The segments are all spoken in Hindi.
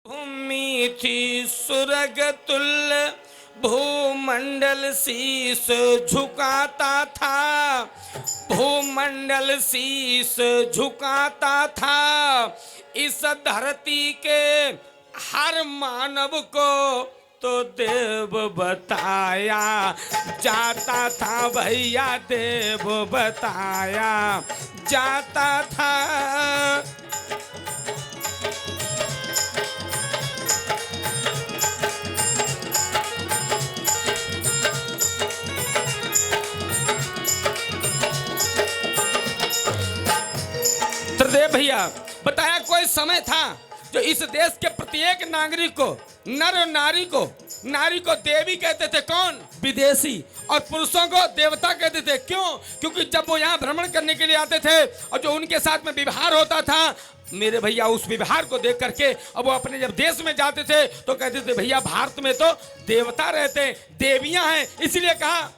भूमि थी सुरग तुल्य भूमंडल शीश झुकाता था। भूमंडल शीश झुकाता था। इस धरती के हर मानव को तो देव बताया जाता था भैया, देव बताया जाता था। देव भैया बताया कोई समय था जो इस देश के प्रत्येक नागरिक को, नर और नारी को देवी कहते थे। कौन? विदेशी। और पुरुषों को देवता कहते थे। क्यों? क्योंकि जब वो यहाँ भ्रमण करने के लिए आते थे और जो उनके साथ में व्यवहार होता था, मेरे भैया उस व्यवहार को देख करके अब वो अपने जब देश में जाते थे तो कहते थे भैया भारत में तो देवता रहते, देवियां हैं। इसलिए कहा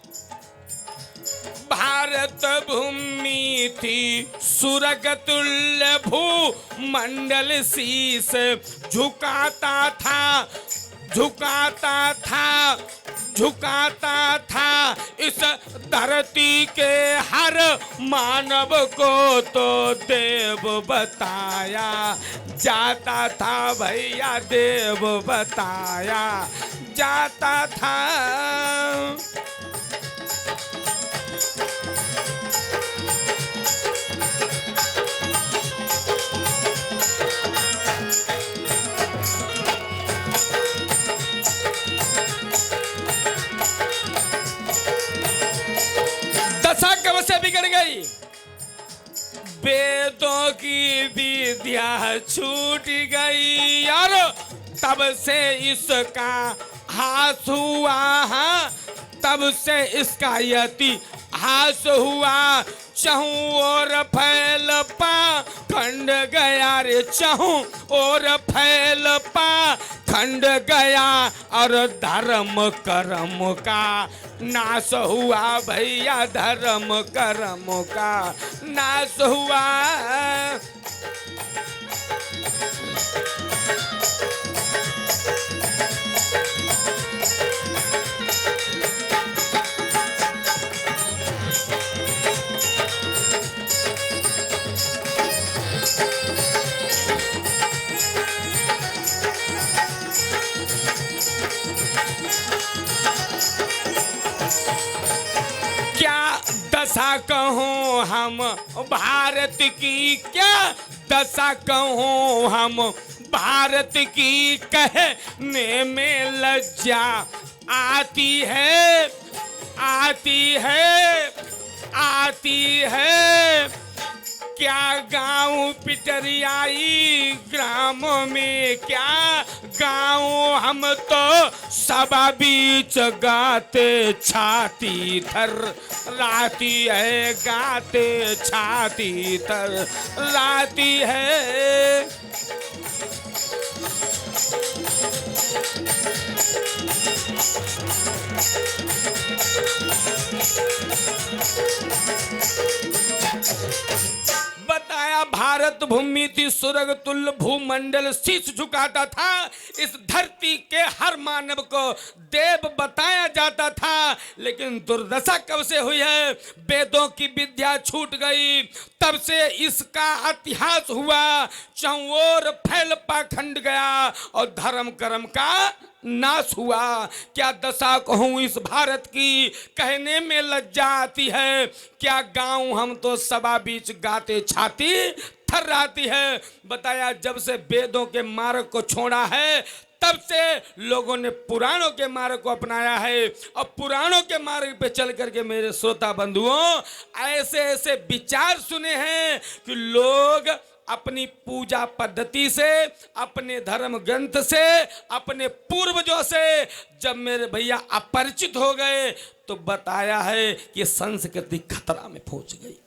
भारत भूमि थी सुरग तुल्य भूमंडल शीश झुकाता था, झुकाता था, झुकाता था। इस धरती के हर मानव को तो देव बताया जाता था भैया, देव बताया जाता था। दशा कब से बिगड़ गई? वेदों की विद्या छूट गई और तब से इसका हास हुआ। तब से इसका इतिहास हुआ। चहूं और फैल पा खंड गया रे, चहूं और फैल पा खंड गया और धर्म कर्म का नाश हुआ भैया, धर्म कर्म का नाश हुआ। दशा कहूँ हम भारत की, क्या दशा कहूँ हम भारत की, कहने में लज्जा आती है, आती है, आती है। क्या गाँव पिटरियाई ग्राम में, क्या गाँव हम तो सभा बीच गाते छाती थर राती है, गाते छाती थर राती है। बताया भारत भूमि थी सुरग तुल्य भूमंडल शीश झुकाता था। इस धरती के हर मानव को देव बताया जाता था। लेकिन दुर्दशा कब से हुई है? वेदों की विद्या छूट गई, तब से इसका इतिहास हुआ। चौर फैल पाखंड गया और धर्म कर्म का नाश हुआ। क्या दशा कहूँ इस भारत की, कहने में लज्जा आती है। क्या गाँव हम तो सभा बीच गाते छाती थर्राती है। बताया जब से वेदों के मार्ग को छोड़ा है, तब से लोगों ने पुराणों के मार्ग को अपनाया है। और पुराणों के मार्ग पे चल करके मेरे श्रोता बंधुओं ऐसे ऐसे विचार सुने हैं कि लोग अपनी पूजा पद्धति से, अपने धर्म ग्रंथ से, अपने पूर्वजों से जब मेरे भैया अपरिचित हो गए तो बताया है कि संस्कृति खतरा में पहुंच गई।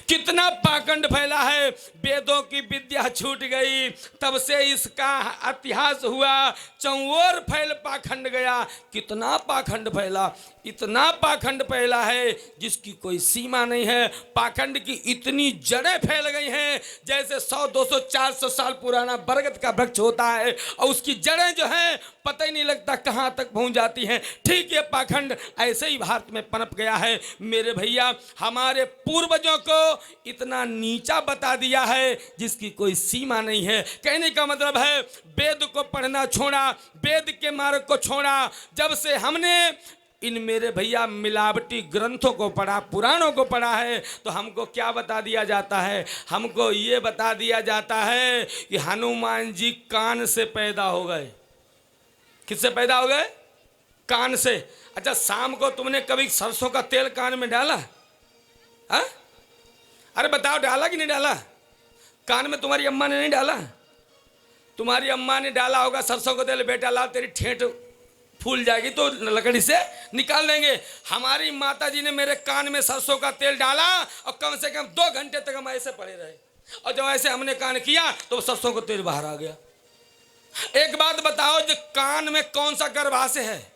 कितना पाखंड फैला है, वेदों की विद्या छूट गई, तब से इसका इतिहास हुआ, चौओर फैल पाखंड गया। कितना पाखंड फैला, इतना पाखंड फैला है जिसकी कोई सीमा नहीं है। पाखंड की इतनी जड़ें फैल गई हैं जैसे 100, 200, 400 साल पुराना बरगद का वृक्ष होता है और उसकी जड़ें जो हैं पता ही नहीं लगता कहाँ तक पहुँच जाती हैं। ठीक है, पाखंड ऐसे ही भारत में पनप गया है। मेरे भैया, हमारे पूर्वजों को इतना नीचा बता दिया है जिसकी कोई सीमा नहीं है। कहने का मतलब है वेद को पढ़ना छोड़ा, वेद के मार्ग को छोड़ा। जब से हमने इन मेरे भैया मिलावटी ग्रंथों को पढ़ा, पुराणों को पढ़ा है, तो हमको क्या बता दिया जाता है? हमको ये बता दिया जाता है कि हनुमान जी कान से पैदा हो गए। किससे पैदा हो गए? कान से। अच्छा, शाम को तुमने कभी सरसों का तेल कान में डाला? हाँ, अरे बताओ, डाला कि नहीं डाला? कान में तुम्हारी अम्मा ने नहीं डाला? तुम्हारी अम्मा ने डाला होगा सरसों का तेल, बेटा ला तेरी ठेठ फूल जाएगी तो लकड़ी से निकाल देंगे। हमारी माता जी ने मेरे कान में सरसों का तेल डाला और कम से कम 2 घंटे तक हम ऐसे पड़े रहे, और जब ऐसे हमने कान किया तो सरसों का तेल बाहर आ गया। एक बात बताओ, जो कान में कौन सा गर्भाशय है?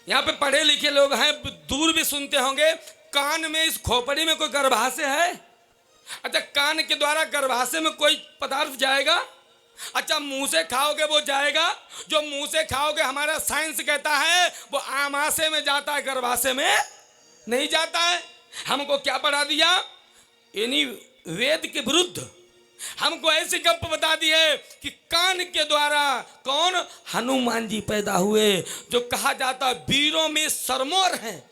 यहाँ पे पढ़े लिखे लोग हैं, दूर भी सुनते होंगे, कान में इस खोपड़ी में कोई गर्भाशय है? अच्छा, कान के द्वारा गर्भाशय में कोई पदार्थ जाएगा? अच्छा, मुंह से खाओगे वो जाएगा? जो मुंह से खाओगे हमारा साइंस कहता है वो आमाशय में जाता है, गर्भाशय में नहीं जाता है। हमको क्या पढ़ा दिया? यानी वेद के विरुद्ध हमको ऐसी गप बता दी है कि कान के द्वारा कौन? हनुमान जी पैदा हुए, जो कहा जाता है वीरों में सरमोर हैं,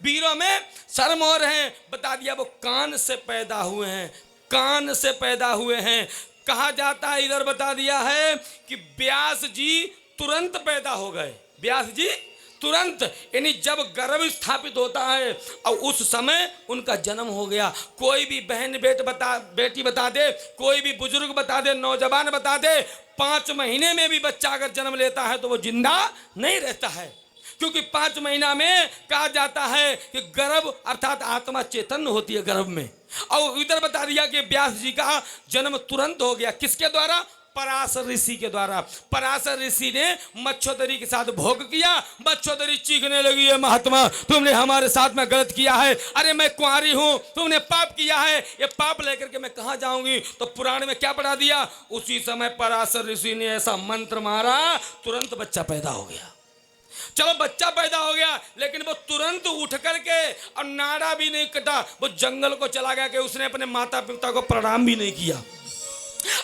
वीरों में सरमोर हैं। बता दिया वो कान से पैदा हुए हैं, कान से पैदा हुए हैं। कहा जाता है, इधर बता दिया है कि व्यास जी तुरंत पैदा हो गए। व्यास जी तुरंत, यानी जब गर्भ स्थापित होता है और उस समय उनका जन्म हो गया। कोई भी बहन बेटी बता दे, कोई भी बुजुर्ग बता दे, नौजवान बता दे, 5 महीने में भी बच्चा अगर जन्म लेता है तो वो जिंदा नहीं रहता है, क्योंकि 5 महीना में कहा जाता है कि गर्भ अर्थात आत्मा चैतन्य होती है गर्भ में। और इधर बता दिया कि व्यास जी का जन्म तुरंत हो गया। किसके द्वारा? पराशर ऋषि के द्वारा। पराशर ऋषि ने मच्छोदरी के साथ भोग किया। मच्छोदरी चीखने लगी, है महात्मा तुमने हमारे साथ में गलत किया है, अरे मैं कुंवारी हूं, तुमने पाप किया है, ये पाप लेकर के मैं कहां जाऊंगी? तो पुराण में क्या पढ़ा दिया? उसी समय पराशर ऋषि ने ऐसा मंत्र मारा, तुरंत बच्चा पैदा हो गया। चलो बच्चा पैदा हो गया, लेकिन वो तुरंत उठ करके और नाड़ा भी नहीं कटा, वो जंगल को चला गया कि उसने अपने माता पिता को प्रणाम भी नहीं किया।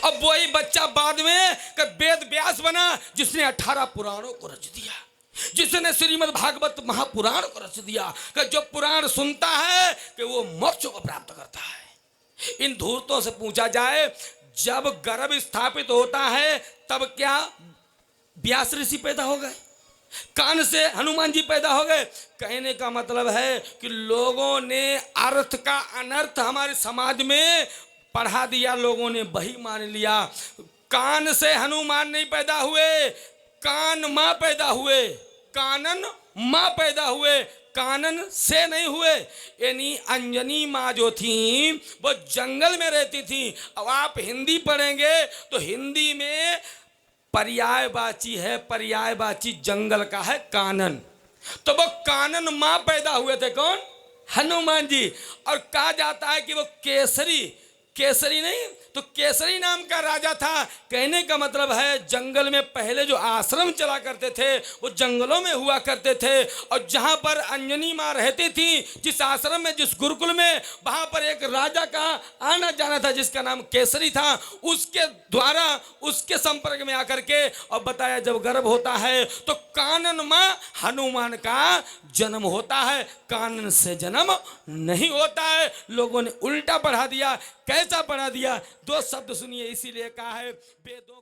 अब वही बच्चा बाद में वेद व्यास बना, जिसने 18 पुराणों को रच दिया, जिसने श्रीमद् भागवत महापुराण को रच दिया। कि जो पुराण सुनता है कि वो मोक्ष को प्राप्त करता है। इन धूर्तों से पूछा जाए, जब गर्भ स्थापित होता है तब क्या व्यास ऋषि पैदा हो गए? कान से हनुमान जी पैदा हो गए? कहने का मतलब है कि लोगों ने अर्थ का अनर्थ हमारे समाज में पढ़ा दिया, लोगों ने वही मान लिया। कान से हनुमान नहीं पैदा हुए, कान माँ पैदा हुए, कानन माँ पैदा हुए, कानन से नहीं हुए। यानी अंजनी माँ जो थी वो जंगल में रहती थी। अब आप हिंदी पढ़ेंगे तो हिंदी में पर्यायवाची है, पर्यायवाची जंगल का है कानन। तो वो कानन माँ पैदा हुए थे, कौन? हनुमान जी। और कहा जाता है कि वो केसरी नहीं तो केसरी नाम का राजा था। कहने का मतलब है जंगल में पहले जो आश्रम चला करते थे वो जंगलों में हुआ करते थे, और जहाँ पर अंजनी माँ रहती थी, जिस आश्रम में, जिस गुरुकुल में, वहाँ पर एक राजा का आना जाना था जिसका नाम केसरी था। उसके द्वारा उसके संपर्क में आकर के और बताया जब गर्भ होता है तो कानन माँ हनुमान का जन्म होता है, कानन से जन्म नहीं होता है। लोगों ने उल्टा पढ़ा दिया। कैसा पढ़ा दिया? 2 शब्द सुनिए, इसीलिए कहा है वेदों